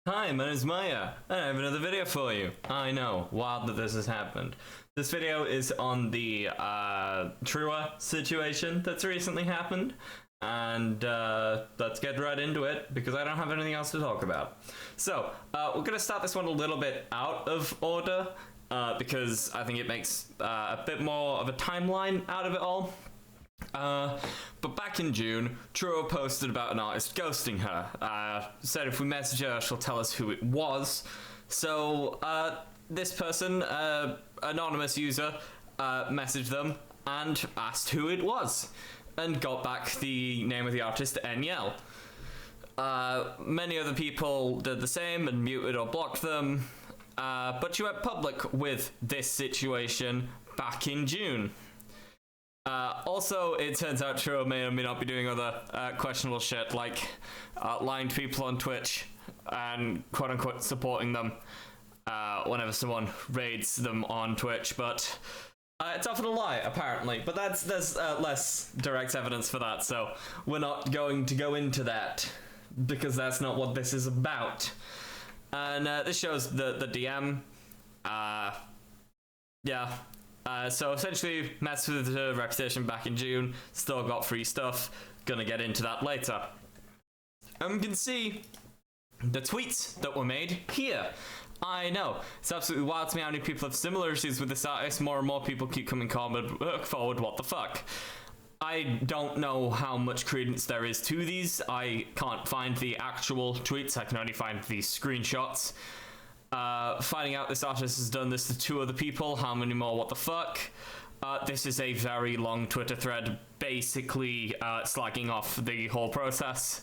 Hi, my name is Maya, and I have another video for you. I know, wild that this has happened. This video is on the Trua situation that's recently happened, and let's get right into it, because I don't have anything else to talk about. So, we're going to start this one a little bit out of order, because I think it makes a bit more of a timeline out of it all. But back in June, Trua posted about an artist ghosting her. Said if we message her, she'll tell us who it was. So, this person, anonymous user, messaged them and asked who it was, and got back the name of the artist, NL. Many other people did the same and muted or blocked them, but she went public with this situation back in June. Also, it turns out Trua may or may not be doing other questionable shit, like lying to people on Twitch and quote-unquote supporting them whenever someone raids them on Twitch, but it's often a lie, apparently. But there's less direct evidence for that, so we're not going to go into that, because that's not what this is about. And this shows the DM. Yeah. So essentially, messed with her reputation back in June, still got free stuff, gonna get into that later. And we can see the tweets that were made here. I know, it's absolutely wild to me how many people have similar issues with this artist. More and more people keep coming forward, what the fuck. I don't know how much credence there is to these. I can't find the actual tweets, I can only find these screenshots. Finding out this artist has done this to 2 other people, how many more, what the fuck? This is a very long Twitter thread, basically slagging off the whole process.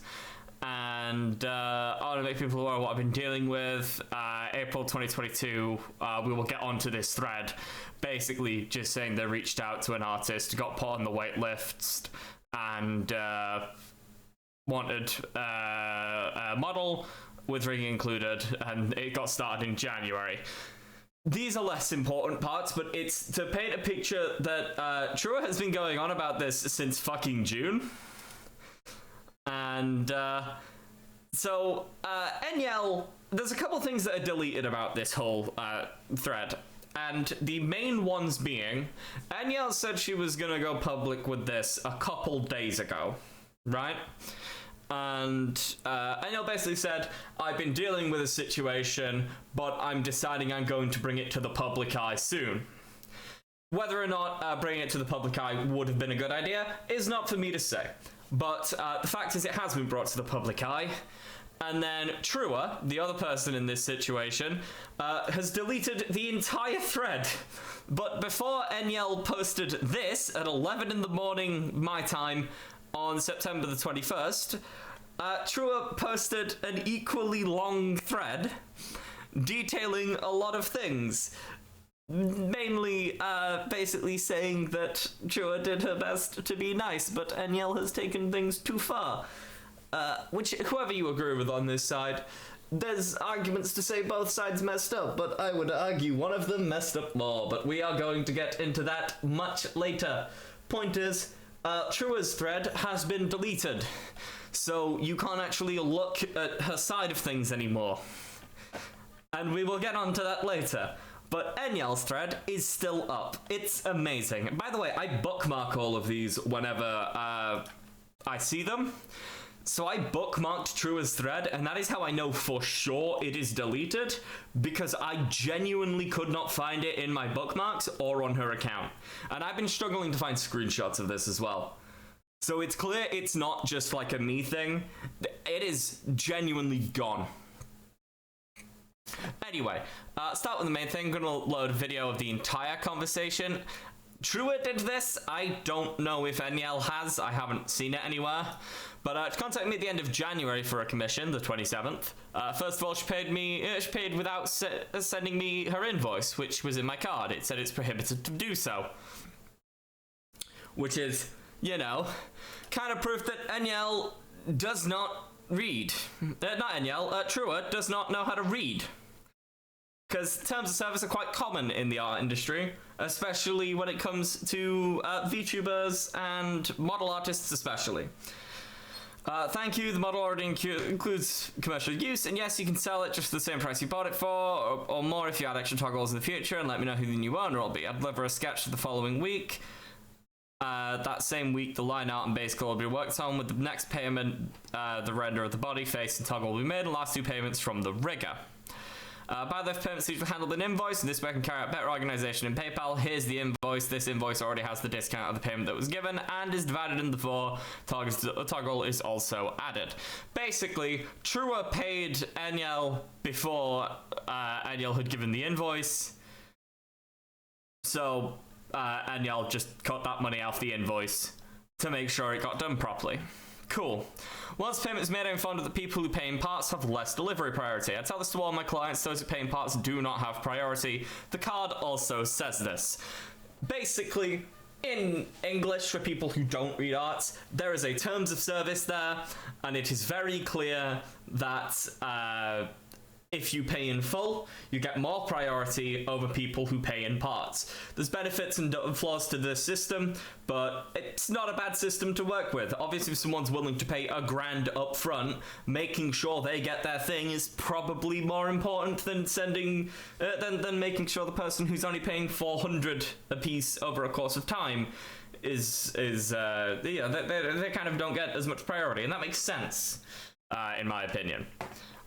And I want to make people aware of what I've been dealing with. April 2022, we will get onto this thread, basically just saying they reached out to an artist, got put on the wait list, and wanted a model with ring included, and it got started in January. These are less important parts, but it's to paint a picture that Trua has been going on about this since fucking June. And so NL, there's a couple things that are deleted about this whole thread. And the main ones being, NL said she was gonna go public with this a couple days ago, right? And NL basically said, I've been dealing with a situation, but I'm deciding I'm going to bring it to the public eye soon. Whether or not bringing it to the public eye would have been a good idea is not for me to say. But the fact is it has been brought to the public eye. And then Trua, the other person in this situation, has deleted the entire thread. But before NL posted this at 11 in the morning my time on September the 21st, Trua posted an equally long thread detailing a lot of things. Mainly, basically saying that Trua did her best to be nice, but NL has taken things too far. Which, whoever you agree with on this side, there's arguments to say both sides messed up, but I would argue one of them messed up more, but we are going to get into that much later. Point is, Trua's thread has been deleted, so you can't actually look at her side of things anymore. And we will get onto that later. But NL's thread is still up. It's amazing. By the way, I bookmark all of these whenever I see them. So I bookmarked Trua's thread, and that is how I know for sure it is deleted, because I genuinely could not find it in my bookmarks or on her account. And I've been struggling to find screenshots of this as well. So it's clear it's not just like a me thing. It is genuinely gone. Anyway, start with the main thing. I'm gonna load a video of the entire conversation. Trua did this. I don't know if NL has. I haven't seen it anywhere. But contact me at the end of January for a commission, the 27th. First of all, she paid without sending me her invoice, which was in my card. It said it's prohibited to do so. Which is, you know, kind of proof that NL does not read. Not NL, Trua does not know how to read. Because terms of service are quite common in the art industry, especially when it comes to VTubers and model artists especially. Thank you. The model already includes commercial use, and yes, you can sell it just for the same price you bought it for, or more if you add extra toggles in the future, and let me know who the new owner will be. I'll deliver a sketch the following week. That same week, the line art and base color will be worked on. With the next payment, the render of the body, face, and toggle will be made, and last 2 payments from the rigger. By the payments usually handled an invoice, and this way I can carry out better organization in PayPal. Here's the invoice. This invoice already has the discount of the payment that was given and is divided into 4. Toggle is also added. Basically, Trua paid Eniel before Eniel had given the invoice. So Eniel just cut that money off the invoice to make sure it got done properly. Cool. Once payment is made, I'm informed that the people who pay in parts have less delivery priority. I tell this to all my clients, those who pay in parts do not have priority. The card also says this. Basically, in English, for people who don't read arts, there is a terms of service there, and it is very clear that if you pay in full, you get more priority over people who pay in parts. There's benefits and flaws to this system, but it's not a bad system to work with. Obviously, if someone's willing to pay $1,000 up front, making sure they get their thing is probably more important than than making sure the person who's only paying $400 a piece over a course of time is they kind of don't get as much priority, and that makes sense, in my opinion.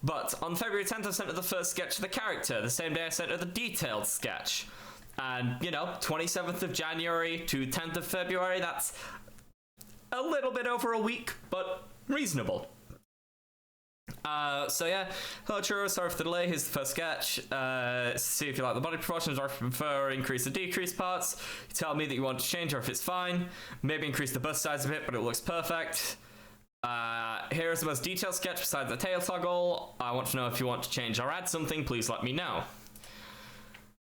But on February 10th, I sent her the first sketch of the character. The same day, I sent her the detailed sketch. And, 27th of January to 10th of February, that's a little bit over a week, but reasonable. So yeah, hello Churro, sorry for the delay, here's the first sketch. See if you like the body proportions or if you prefer increase or decrease parts. You tell me that you want to change or if it's fine. Maybe increase the bust size a bit, but it looks perfect. Here's the most detailed sketch besides the tail toggle. I want to know if you want to change or add something, please let me know.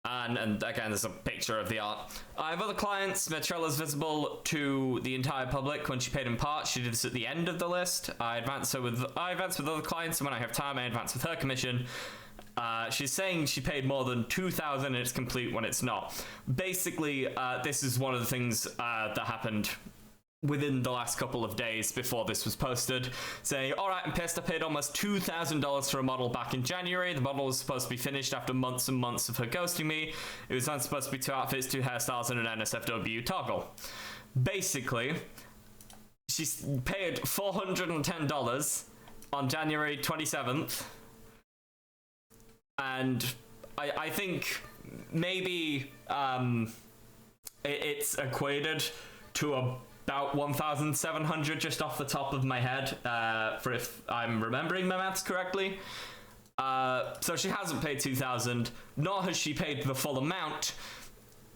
And again, there's a picture of the art. I have other clients. Metrella's visible to the entire public when she paid in part. She did this at the end of the list. I advance with other clients, and when I have time, I advance with her commission. She's saying she paid more than $2,000 and it's complete when it's not. Basically, this is one of the things that happened within the last couple of days before this was posted, saying, alright, I'm pissed, I paid almost $2,000 for a model back in January. The model was supposed to be finished after months and months of her ghosting me. It was then supposed to be 2 outfits, 2 hairstyles, and an NSFW toggle. Basically, she paid $410 on January 27th, and I think maybe it's equated to about 1,700 just off the top of my head, for if I'm remembering my maths correctly. So she hasn't paid 2,000, nor has she paid the full amount,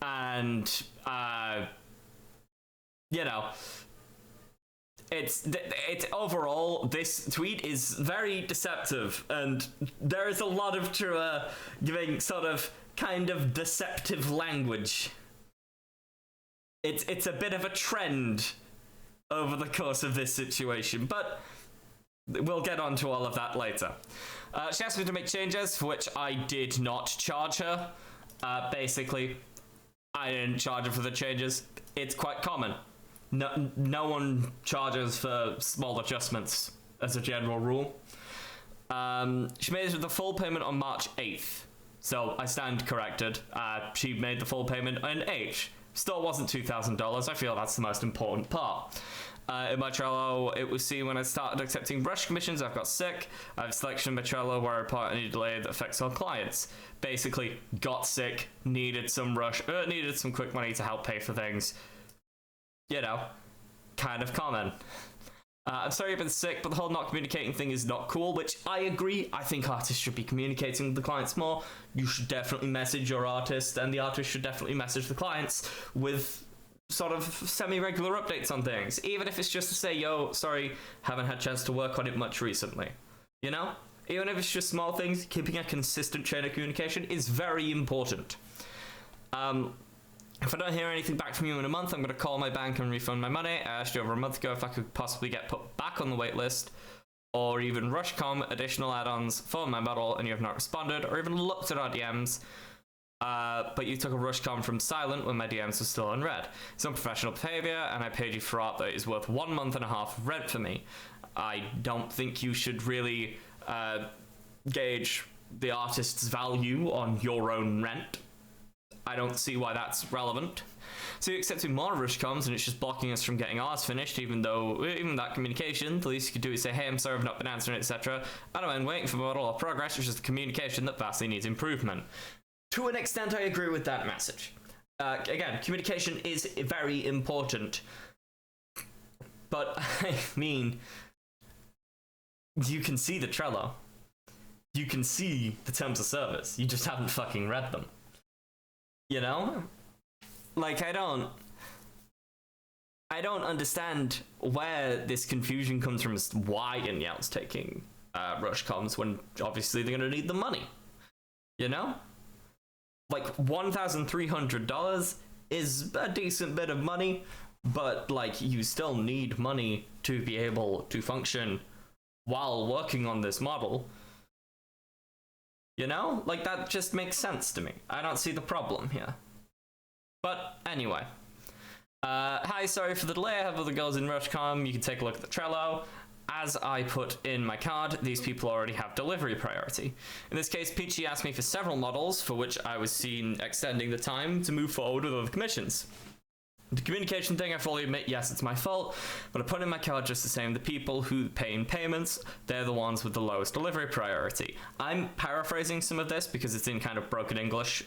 and it's overall, this tweet is very deceptive, and there is a lot of Trua giving sort of kind of deceptive language. It's a bit of a trend over the course of this situation, but we'll get on to all of that later. She asked me to make changes, for which I did not charge her. Basically, I didn't charge her for the changes. It's quite common. No one charges for small adjustments as a general rule. She made the full payment on March 8th, so I stand corrected. She made the full payment on H. Still wasn't $2,000. I feel that's the most important part. In my Trello, it was seen when I started accepting brush commissions. I've got sick. I have a selection in my Trello where I report any delay that affects all clients. Basically, got sick, needed some quick money to help pay for things. Kind of common. I'm sorry you've been sick, but the whole not communicating thing is not cool, which I agree. I think artists should be communicating with the clients more. You should definitely message your artist, and the artist should definitely message the clients with sort of semi-regular updates on things, even if it's just to say, yo, sorry, haven't had a chance to work on it much recently. Even if it's just small things, keeping a consistent chain of communication is very important. If I don't hear anything back from you in a month, I'm going to call my bank and refund my money. I asked you over a month ago if I could possibly get put back on the wait list, or even Rushcom additional add-ons for my model, and you have not responded, or even looked at our DMs. But you took a Rushcom from silent when my DMs were still unread. It's unprofessional behavior, and I paid you for art that is worth 1.5 months of rent for me. I don't think you should really gauge the artist's value on your own rent. I don't see why that's relevant. So accepting more rush comes and it's just blocking us from getting ours finished, even that communication, the least you could do is say, hey, I'm sorry I've not been answering, etc. I don't mind waiting for model or progress, which is the communication that vastly needs improvement. To an extent, I agree with that message. Again, communication is very important. But, I mean, you can see the Trello. You can see the terms of service. You just haven't fucking read them. You know? Like, I don't understand where this confusion comes from as to why Inyell's taking rush comms when obviously they're gonna need the money. You know? Like, $1,300 is a decent bit of money, but, like, you still need money to be able to function while working on this model. You know? Like, that just makes sense to me. I don't see the problem here. But anyway, hi, sorry for the delay. I have other girls in Rushcom. You can take a look at the Trello. As I put in my card, these people already have delivery priority. In this case, Peachy asked me for several models, for which I was seen extending the time to move forward with other commissions. The communication thing, I fully admit, yes, it's my fault, but I put in my card just the same. The people who pay in payments, they're the ones with the lowest delivery priority. I'm paraphrasing some of this because it's in kind of broken English.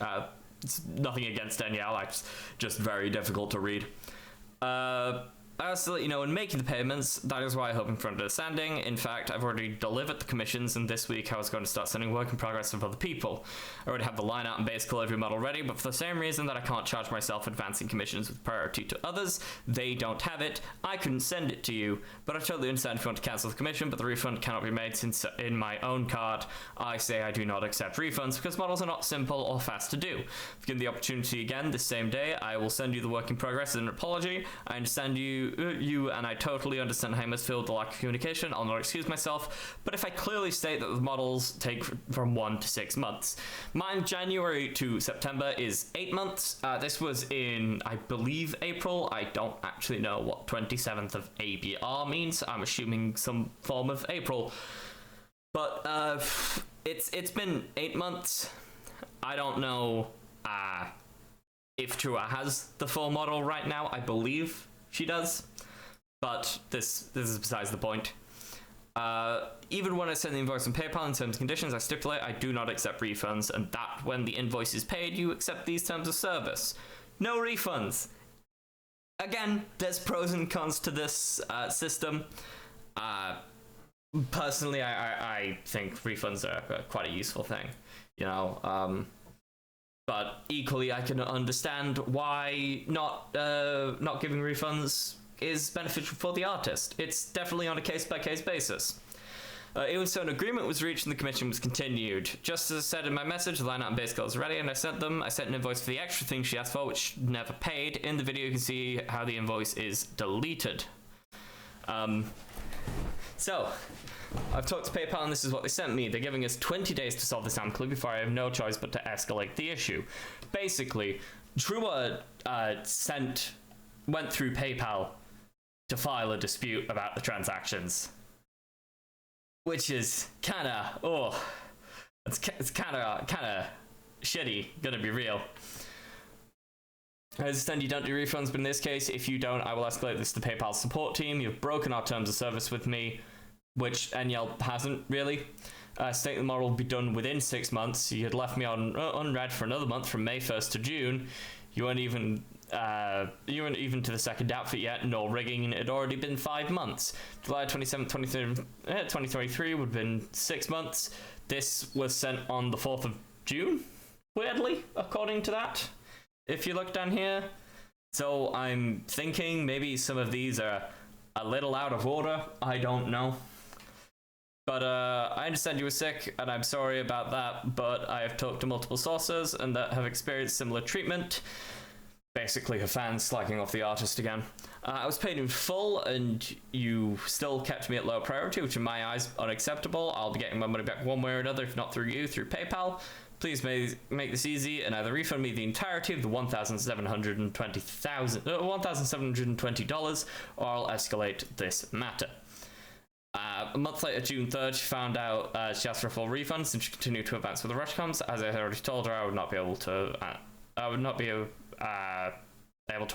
It's nothing against Danielle, it's just very difficult to read. I also let you know when making the payments, that is why I hope in front of understanding. In fact, I've already delivered the commissions, and this week I was going to start sending work in progress of other people. I already have the line out and base delivery model ready, but for the same reason that I can't charge myself advancing commissions with priority to others, they don't have it. I couldn't send it to you, but I totally understand if you want to cancel the commission, but the refund cannot be made since in my own card, I say I do not accept refunds because models are not simple or fast to do. If given the opportunity again this same day, I will send you the work in progress as an apology. I understand you and I totally understand how you must feel with the lack of communication. I'll not excuse myself, but if I clearly state that the models take from 1 to 6 months, mine January to September is 8 months. This was in, I believe, April. I don't actually know what 27th of ABR means. I'm assuming some form of April, but it's been 8 months. I don't know if Trua has the full model right now. I believe she does. But this is besides the point. Even when I send the invoice on PayPal in terms and conditions, I stipulate I do not accept refunds, and that when the invoice is paid, you accept these terms of service. No refunds. Again, there's pros and cons to this system. Personally, I think refunds are quite a useful thing, you know. But equally, I can understand why not giving refunds is beneficial for the artist. It's definitely on a case-by-case basis. Even so, an agreement was reached and the commission was continued. Just as I said in my message, the line-out and base goals are ready, and I sent them. I sent an invoice for the extra thing she asked for, which never paid. In the video, you can see how the invoice is deleted. So, I've talked to PayPal and this is what they sent me. They're giving us 20 days to solve this amicably before I have no choice but to escalate the issue. Basically, Trua went through PayPal to file a dispute about the transactions, which is kind of shitty, gonna be real. I understand you don't do refunds, but in this case, if you don't, I will escalate this to the PayPal support team. You've broken our terms of service with me, which Enyel hasn't really. State the model will be done within 6 months. You had left me on unread for another month from May 1st to June. You weren't even to the second outfit yet, nor rigging, and it had already been 5 months. July 27th, 2023 would have been 6 months. This was sent on the 4th of June, weirdly, according to that, if you look down here. So I'm thinking maybe some of these are a little out of order. I don't know. But I understand you were sick, and I'm sorry about that, but I have talked to multiple sources and that have experienced similar treatment. Basically, her fans slacking off the artist again. I was paid in full, and you still kept me at low priority, which in my eyes unacceptable. I'll be getting my money back one way or another, if not through you, through PayPal. Please make this easy and either refund me the entirety of the $1,720, or I'll escalate this matter. A month later, June 3rd, she found out she asked for a full refund since she continued to advance with the rush comms. As I had already told her, I would not be able to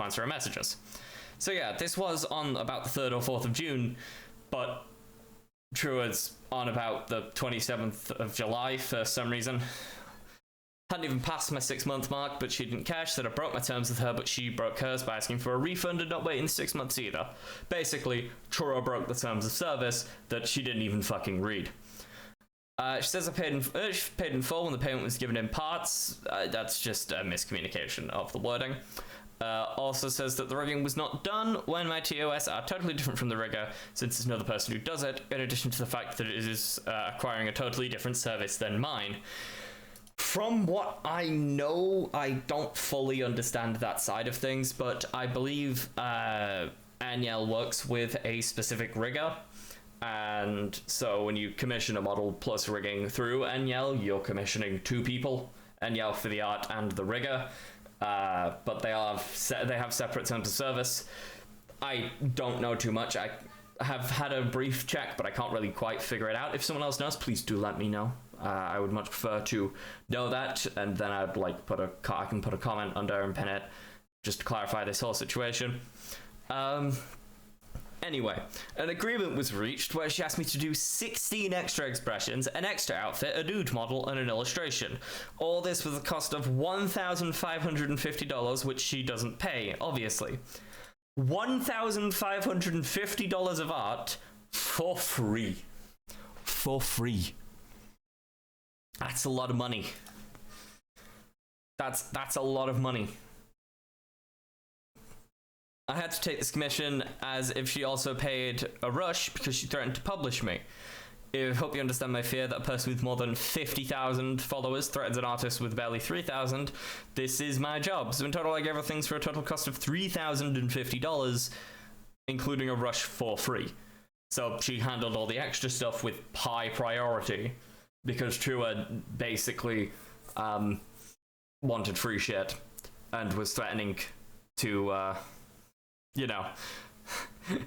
answer her messages. So yeah, this was on about the 3rd or 4th of June, but Trua's on about the 27th of July for some reason. Hadn't even passed my 6-month mark, but she didn't care. She said I broke my terms with her, but she broke hers by asking for a refund and not waiting 6 months either. Basically, Trua broke the terms of service that she didn't even fucking read. She says she paid in full when the payment was given in parts. That's just a miscommunication of the wording. Also says that the rigging was not done when my TOS are totally different from the rigger, since it's another person who does it, in addition to the fact that it is acquiring a totally different service than mine. From what I know, I don't fully understand that side of things, but I believe Aniel works with a specific rigger, and so when you commission a model plus rigging through Aniel, you're commissioning 2 people, Aniel for the art and the rigger, but they have separate terms of service. I don't know too much. I have had a brief check, but I can't really quite figure it out. If someone else knows, please do let me know. I would much prefer to know that, and then I'd like I can put a comment under and pin it just to clarify this whole situation. Anyway, an agreement was reached where she asked me to do 16 extra expressions, an extra outfit, a nude model, and an illustration. All this with a cost of $1,550, which she doesn't pay, obviously. $1,550 of art for free. For free. That's a lot of money. That's a lot of money. I had to take this commission as if she also paid a rush because she threatened to publish me. I hope you understand my fear that a person with more than 50,000 followers threatens an artist with barely 3,000. This is my job. So in total, I gave her things for a total cost of $3,050, including a rush for free. So she handled all the extra stuff with high priority because Trua basically wanted free shit and was threatening to,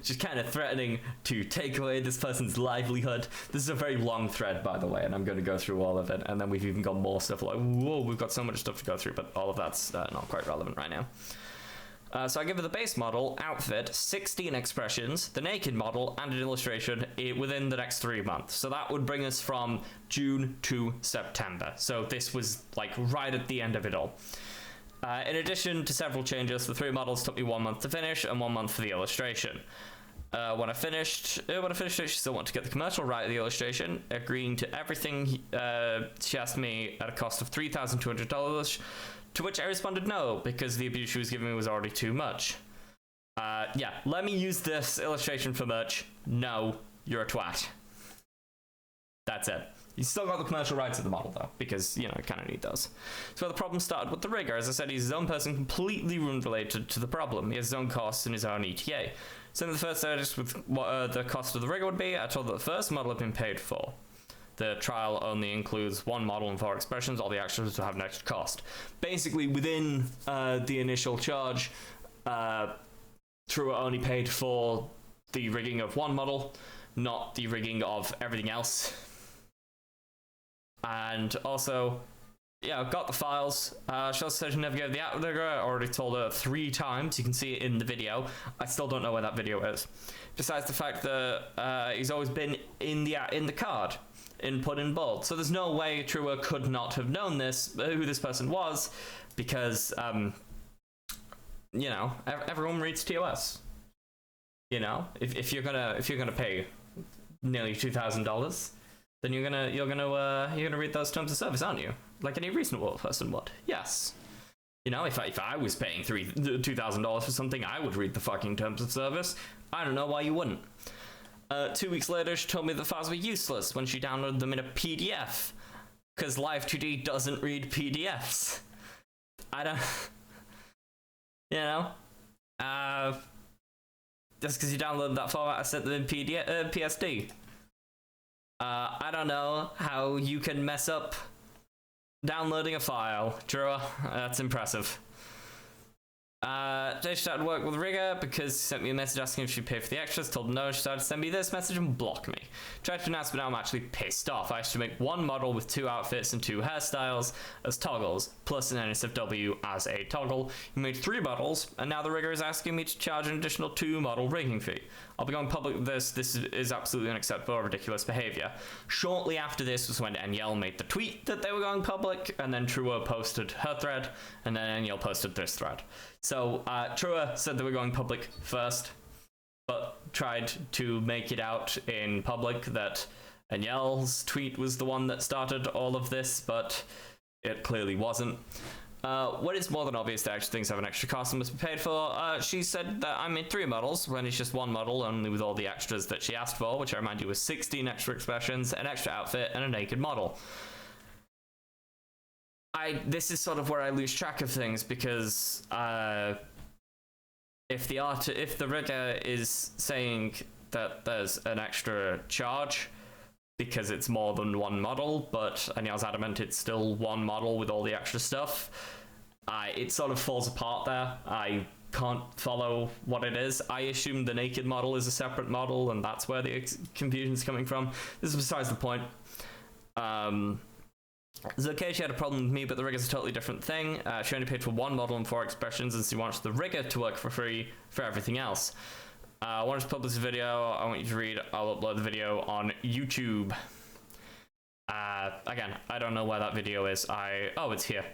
just kind of threatening to take away this person's livelihood. This is a very long thread, by the way, and I'm going to go through all of it, and then we've even got more stuff. Like, whoa, we've got so much stuff to go through, but all of that's not quite relevant right now. So I give her the base model, outfit, 16 expressions, the naked model, and an illustration within the next 3 months. So that would bring us from June to September. So this was like right at the end of it all. In addition to several changes, the 3 models took me 1 month to finish and 1 month for the illustration. When I finished it, she still wanted to get the commercial right of the illustration, agreeing to everything. She asked me at a cost of $3,200, to which I responded no, because the abuse she was giving me was already too much. Yeah, let me use this illustration for merch. No, you're a twat. That's it. He's still got the commercial rights of the model, though, because, you kind of need those. So the problem started with the rigger. As I said, he's his own person, completely unrelated to the problem. He has his own costs and his own ETA. So in the first notice with what the cost of the rigger would be, I told that the first model had been paid for. The trial only includes 1 model and 4 expressions. All the extras will have an extra cost. Basically, within the initial charge, Trua only paid for the rigging of 1 model, not the rigging of everything else. And also, yeah, got the files. She also said she never gave the outrigger. I already told her 3 times. You can see it in the video. I still don't know where that video is. Besides the fact that he's always been in the card, input in bold. So there's no way Trua could not have known who this person was, because everyone reads TOS. If you're gonna pay nearly $2,000. Then you're gonna read those terms of service, aren't you? Like any reasonable person would. Yes. If I was paying $2,000 for something, I would read the fucking terms of service. I don't know why you wouldn't. 2 weeks later, she told me the files were useless when she downloaded them in a PDF, because Live2D doesn't read PDFs. I don't. Just because you downloaded that format, I sent them in PSD. I don't know how you can mess up downloading a file. Trua, that's impressive. They started work with Rigger because she sent me a message asking if she'd pay for the extras. Told her no. She started to send me this message and block me. Tried to announce, but now I'm actually pissed off. I used to make one model with 2 outfits and 2 hairstyles as toggles, plus an NSFW as a toggle. You made 3 models, and now the Rigger is asking me to charge an additional 2 model rigging fee. I'll be going public with this. This is absolutely unacceptable, ridiculous behavior. Shortly after this was when Danielle made the tweet that they were going public, and then Trua posted her thread, and then Danielle posted this thread. So Trua said they were going public first, but tried to make it out in public that Danielle's tweet was the one that started all of this, but it clearly wasn't. What is more than obvious that actually things have an extra cost and must be paid for, she said that I made 3 models when it's just 1 model, only with all the extras that she asked for, which I remind you was 16 extra expressions, an extra outfit, and a naked model. This is sort of where I lose track of things, because if the Rigger is saying that there's an extra charge because it's more than 1 model, but Danielle's adamant it's still 1 model with all the extra stuff, it sort of falls apart there. I can't follow what it is. I assume the naked model is a separate model, and that's where the confusion's coming from. This is besides the point. It's okay she had a problem with me, but the Rigger's a totally different thing. She only paid for 1 model and 4 expressions, and she wants the Rigger to work for free for everything else. I want to publish this video. I want you to read. I'll upload the video on YouTube. Again, I don't know where that video is. Oh, it's here.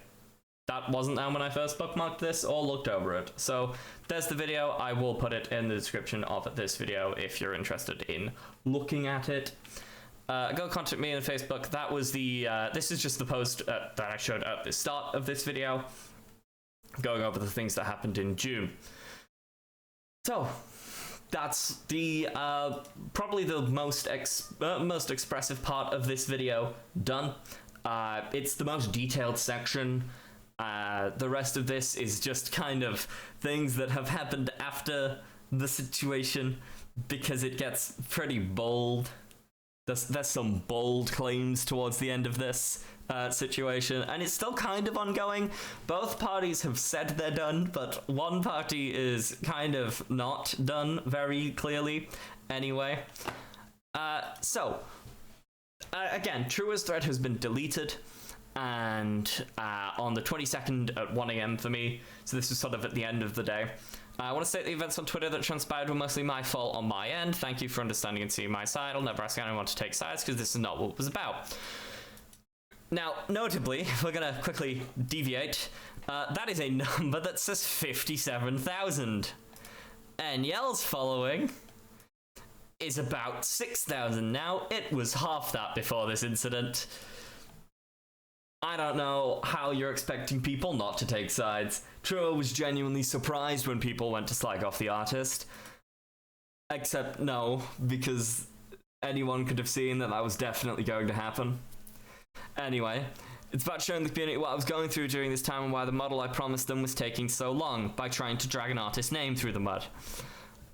That wasn't there when I first bookmarked this or looked over it. So there's the video. I will put it in the description of this video if you're interested in looking at it. Go contact me on Facebook. That was the, this is just the post that I showed at the start of this video, going over the things that happened in June. So, that's the, probably the most expressive part of this video done. It's the most detailed section. The rest of this is just kind of things that have happened after the situation, because it gets pretty bold. There's some bold claims towards the end of this situation, and it's still kind of ongoing. Both parties have said they're done, but one party is kind of not done very clearly anyway. Again, Trua's thread has been deleted, and on the 22nd at 1 AM for me, so this was sort of at the end of the day. I want to state the events on Twitter that transpired were mostly my fault on my end. Thank you for understanding and seeing my side. I'll never ask anyone to take sides, because this is not what it was about. Now, notably, if we're going to quickly deviate, that is a number that says 57,000. Danielle's following is about 6,000 now. It was half that before this incident. I don't know how you're expecting people not to take sides. Trua was genuinely surprised when people went to slag off the artist. Except no, because anyone could have seen that was definitely going to happen. Anyway, it's about showing the community what I was going through during this time and why the model I promised them was taking so long, by trying to drag an artist's name through the mud.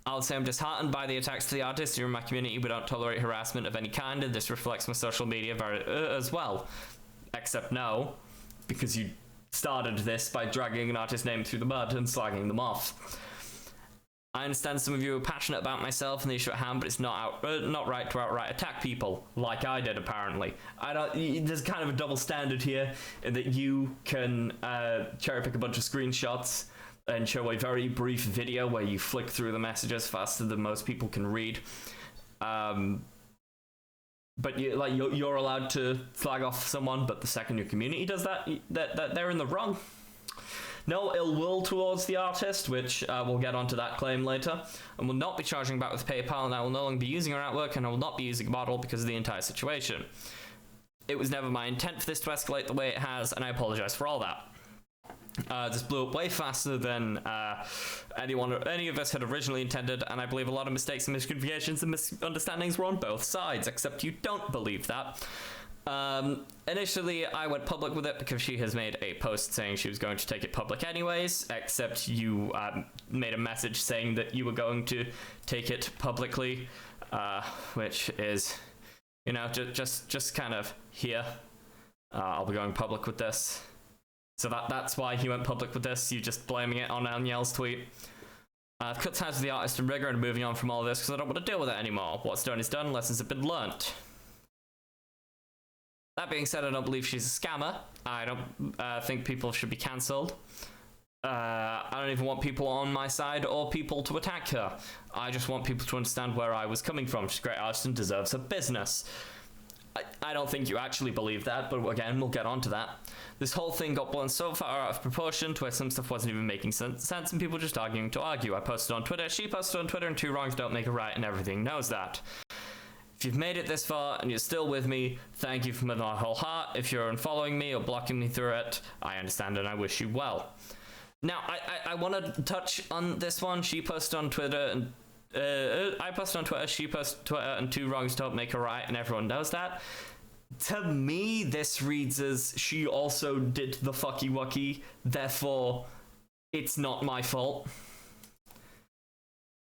I'll say I'm disheartened by the attacks to the artist. You're in my community. We don't tolerate harassment of any kind, and this reflects my social media as well. Except no, because you started this by dragging an artist's name through the mud and slagging them off. I understand some of you are passionate about myself and the issue at hand, but it's not right to outright attack people, like I did apparently. There's kind of a double standard here, in that you can cherry pick a bunch of screenshots and show a very brief video where you flick through the messages faster than most people can read. But you're allowed to flag off someone, but the second your community does that, they're in the wrong. No ill will towards the artist, which we'll get onto that claim later, and will not be charging back with PayPal, and I will no longer be using her artwork, and I will not be using a model because of the entire situation. It was never my intent for this to escalate the way it has, and I apologize for all that. This blew up way faster than any of us had originally intended, and I believe a lot of mistakes and miscommunications and misunderstandings were on both sides, except you don't believe that. Initially, I went public with it because she has made a post saying she was going to take it public anyways, except you made a message saying that you were going to take it publicly, which is, you know, just kind of here. I'll be going public with this. So that's why he went public with this. You just blaming it on Aniel's tweet. I've cut ties with the artist and rigger and moving on from all of this because I don't want to deal with it anymore. What's done is done, lessons have been learnt. That being said, I don't believe she's a scammer. I don't think people should be cancelled. I don't even want people on my side or people to attack her. I just want people to understand where I was coming from. She's a great artist and deserves her business. I don't think you actually believe that, but again, we'll get onto that. This whole thing got blown so far out of proportion to where some stuff wasn't even making sense and people just arguing to argue. I posted on Twitter, she posted on Twitter, and two wrongs don't make a right, and everything knows that. If you've made it this far and you're still with me, thank you from my whole heart. If you're unfollowing me or blocking me through it, I understand and I wish you well. Now, I want to touch on this one. She posted on Twitter, and I posted on Twitter, she posted Twitter, and two wrongs don't make a right, and everyone knows that. To me, this reads as she also did the fucky wucky, therefore, it's not my fault.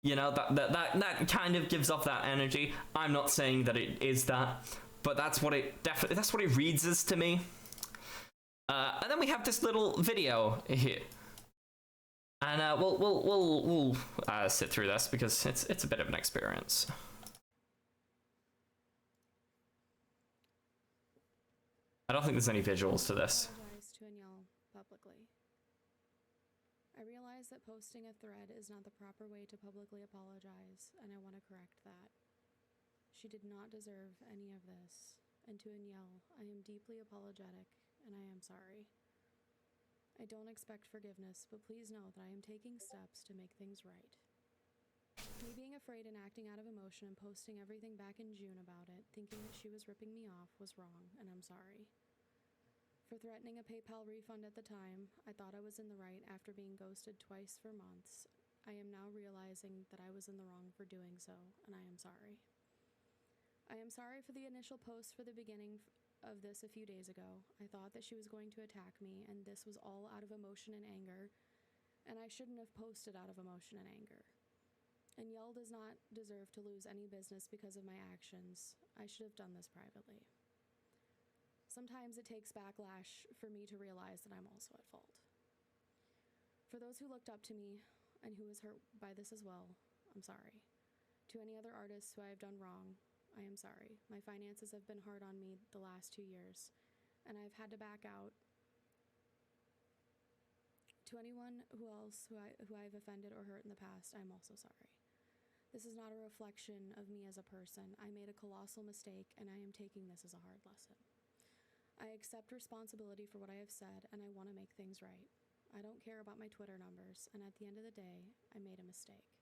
You know, that kind of gives off that energy. I'm not saying that it is that, but that's what it reads as to me. And then we have this little video here. And we'll sit through this because it's a bit of an experience. I don't think there's any visuals to this. To Aniel publicly. I realize that posting a thread is not the proper way to publicly apologize, and I want to correct that. She did not deserve any of this, and to Aniel, I am deeply apologetic, and I am sorry. I don't expect forgiveness, but please know that I am taking steps to make things right. Me being afraid and acting out of emotion and posting everything back in June about it, thinking that she was ripping me off, was wrong, and I'm sorry. For threatening a PayPal refund at the time, I thought I was in the right after being ghosted twice for months. I am now realizing that I was in the wrong for doing so, and I am sorry. I am sorry for the initial post for the beginning of this a few days ago. I thought that she was going to attack me, and this was all out of emotion and anger, and I shouldn't have posted out of emotion and anger. Aniel does not deserve to lose any business because of my actions. I should have done this privately. Sometimes it takes backlash for me to realize that I'm also at fault. For those who looked up to me and who was hurt by this as well, I'm sorry. To any other artists who I have done wrong, I am sorry. My finances have been hard on me the last 2 years, and I've had to back out. To anyone who I've offended or hurt in the past, I'm also sorry. This is not a reflection of me as a person. I made a colossal mistake, and I am taking this as a hard lesson. I accept responsibility for what I have said, and I want to make things right. I don't care about my Twitter numbers, and at the end of the day, I made a mistake.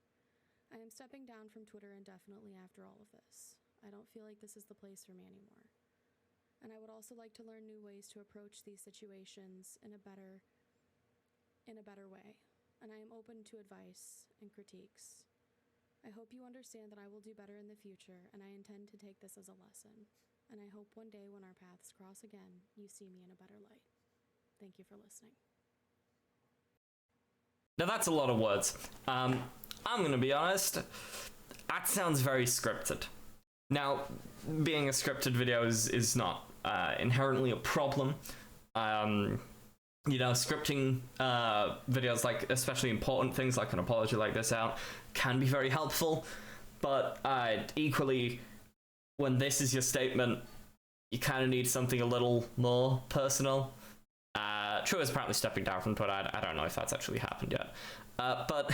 I am stepping down from Twitter indefinitely after all of this. I don't feel like this is the place for me anymore. And I would also like to learn new ways to approach these situations in a better way, and I am open to advice and critiques. I hope you understand that I will do better in the future, and I intend to take this as a lesson. And I hope one day when our paths cross again, you see me in a better light. Thank you for listening. Now that's a lot of words. I'm gonna be honest, that sounds very scripted. Now, being a scripted video is not inherently a problem. You know, scripting videos, like especially important things like an apology like this out, can be very helpful, but equally, when this is your statement, you kind of need something a little more personal. True is apparently stepping down from Twitter. I don't know if that's actually happened yet. But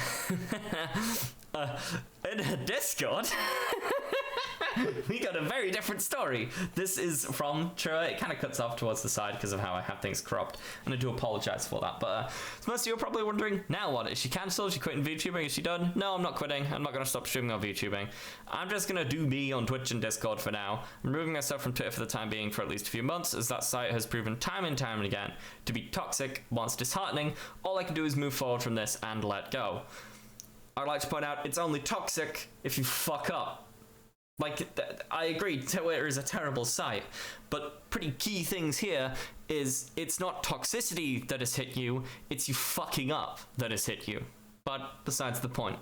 in a Discord, we got a very different story. This is from True. It kind of cuts off towards the side because of how I have things cropped, and I do apologize for that. But most of you are probably wondering, now what? Is she cancelled? Is she quitting VTubing? Is she done? No, I'm not quitting. I'm not going to stop streaming on VTubing. I'm just going to do me on Twitch and Discord for now. I'm removing myself from Twitter for the time being for at least a few months, as that site has proven time and time again to be toxic, whilst disheartening. All I can do is move forward from this and let go. I'd like to point out, it's only toxic if you fuck up. Like, I agree, Twitter is a terrible site, but pretty key things here is it's not toxicity that has hit you, it's you fucking up that has hit you. But besides the point.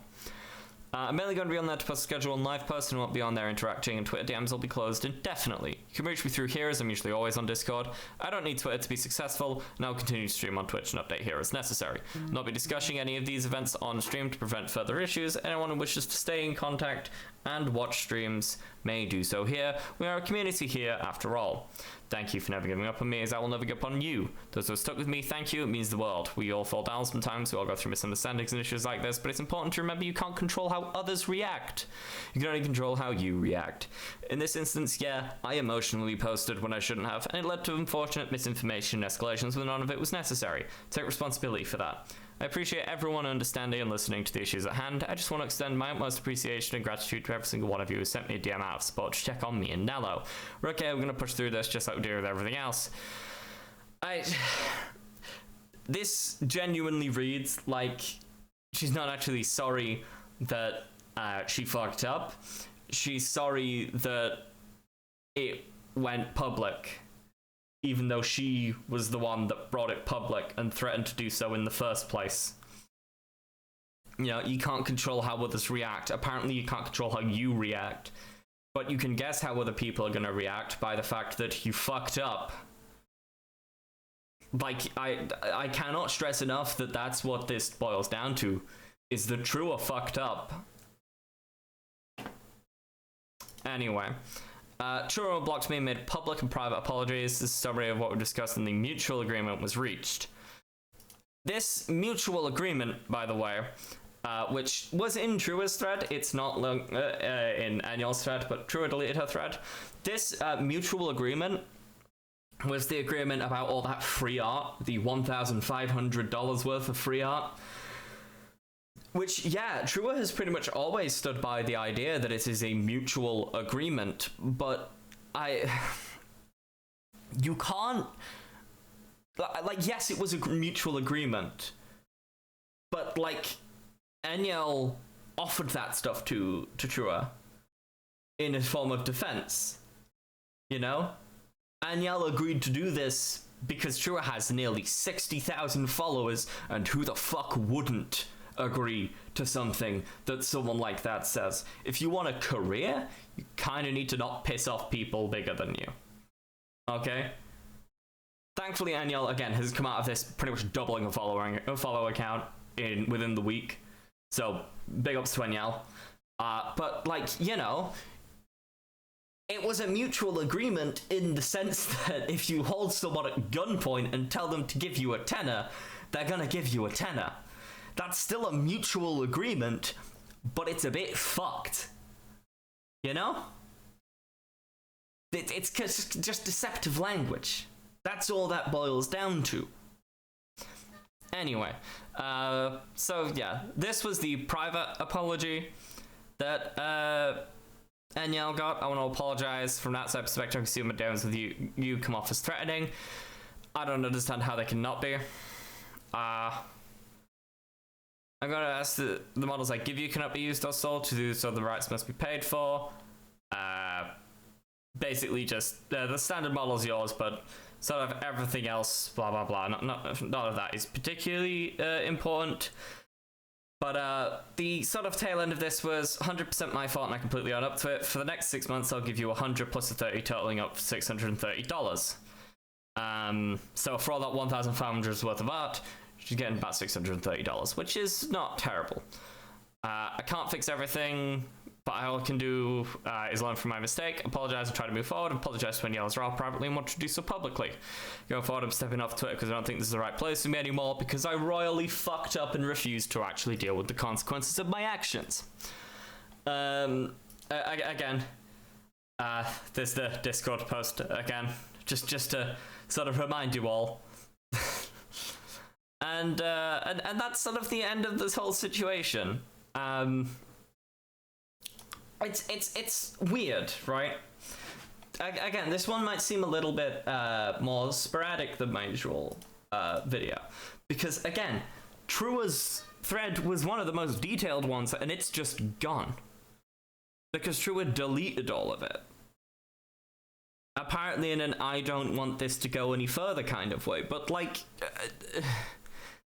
I'm mainly going to be on there to post a schedule and live posts and won't be on there interacting, and Twitter DMs will be closed indefinitely. You can reach me through here, as I'm usually always on Discord. I don't need Twitter to be successful, and I'll continue to stream on Twitch and update here as necessary. I'll not be discussing any of these events on stream to prevent further issues. Anyone who wishes to stay in contact and watch streams may do so here. We are a community here after all. Thank you for never giving up on me, as I will never give up on you. Those who are stuck with me, thank you, it means the world. We all fall down sometimes, we all go through misunderstandings and issues like this, but it's important to remember you can't control how others react. You can only control how you react. In this instance, yeah, I emotionally posted when I shouldn't have, and it led to unfortunate misinformation and escalations when none of it was necessary. Take responsibility for that. I appreciate everyone understanding and listening to the issues at hand. I just want to extend my utmost appreciation and gratitude to every single one of you who sent me a DM out of support to check on me and Nello. We're okay, we're going to push through this just like we do with everything else. This genuinely reads like she's not actually sorry that she fucked up. She's sorry that it went public, even though she was the one that brought it public and threatened to do so in the first place. You know, you can't control how others react. Apparently you can't control how you react, but you can guess how other people are going to react by the fact that you fucked up. Like, I cannot stress enough that that's what this boils down to, is that Trua fucked up. Anyway. Truro blocked me and made public and private apologies. This summary of what we discussed in the mutual agreement was reached. This mutual agreement, by the way, which was in Trua's thread, it's not in Annual's thread, but Trua deleted her thread. This mutual agreement was the agreement about all that free art, the $1,500 worth of free art. Which, yeah, Trua has pretty much always stood by the idea that it is a mutual agreement, but you can't, like, yes, it was a mutual agreement, but, like, Eniel offered that stuff to Trua in a form of defense, you know? Eniel agreed to do this because Trua has nearly 60,000 followers, and who the fuck wouldn't agree to something that someone like that says? If you want a career, you kind of need to not piss off people bigger than you. Okay? Thankfully, Aniel, again, has come out of this pretty much doubling a follower count within the week. So, big ups to Aniel. But, like, you know, it was a mutual agreement in the sense that if you hold someone at gunpoint and tell them to give you a tenner, they're gonna give you a tenner. That's still a mutual agreement, but it's a bit fucked. You know? It's just deceptive language. That's all that boils down to. Anyway, so yeah, this was the private apology that Eniel got. I want to apologize from that side perspective. I can see my downs with you come off as threatening. I don't understand how they can not be. I'm going to ask the models I give you cannot be used or sold, to do so the rights must be paid for. Basically just the standard model's yours, but sort of everything else, blah, blah, blah. None of that is particularly important. But the sort of tail end of this was 100% my fault and I completely own up to it. For the next 6 months, I'll give you 100 plus the 30, totaling up $630. So for all that 1,500 worth of art, she's getting about $630, which is not terrible. I can't fix everything, but all I can do is learn from my mistake, apologize and try to move forward, apologize to Aniel as well privately and want to do so publicly. Going forward, I'm stepping off Twitter because I don't think this is the right place for me anymore because I royally fucked up and refused to actually deal with the consequences of my actions. Again, there's the Discord post again, just to sort of remind you all. And that's sort of the end of this whole situation. It's weird, right? Again, this one might seem a little bit more sporadic than my usual video, because again, Trua's thread was one of the most detailed ones, and it's just gone because Trua deleted all of it. Apparently in an I don't want this to go any further kind of way, but like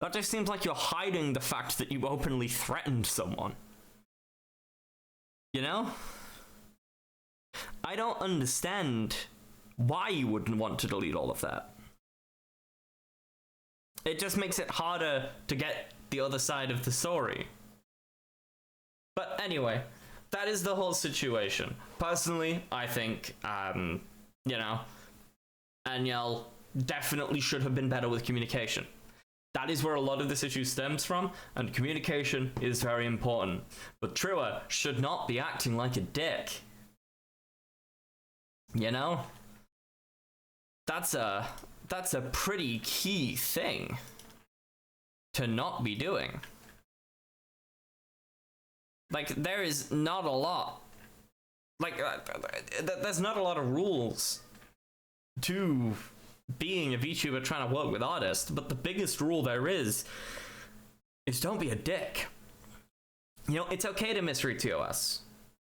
that just seems like you're hiding the fact that you openly threatened someone. You know? I don't understand why you wouldn't want to delete all of that. It just makes it harder to get the other side of the story. But anyway, that is the whole situation. Personally, I think, you know, Aniel definitely should have been better with communication. That is where a lot of this issue stems from, and communication is very important. But Trua should not be acting like a dick. You know? That's a pretty key thing to not be doing. Like, there is not a lot. Like, there's not a lot of rules to being a VTuber trying to work with artists, but the biggest rule there is don't be a dick. You know, it's okay to misread TOS.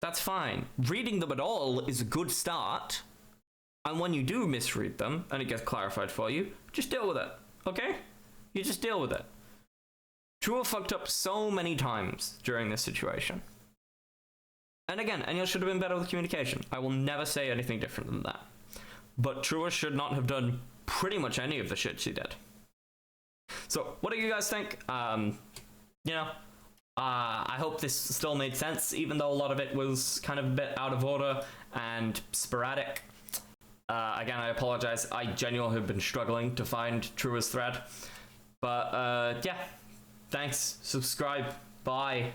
That's fine. Reading them at all is a good start. And when you do misread them, and it gets clarified for you, just deal with it, okay? You just deal with it. Trua fucked up so many times during this situation. And again, Aniel should have been better with communication. I will never say anything different than that. But Trua should not have done pretty much any of the shit she did. So, what do you guys think? You know, I hope this still made sense, even though a lot of it was kind of a bit out of order and sporadic. Again, I apologize. I genuinely have been struggling to find Trua's thread. But, yeah. Thanks. Subscribe. Bye.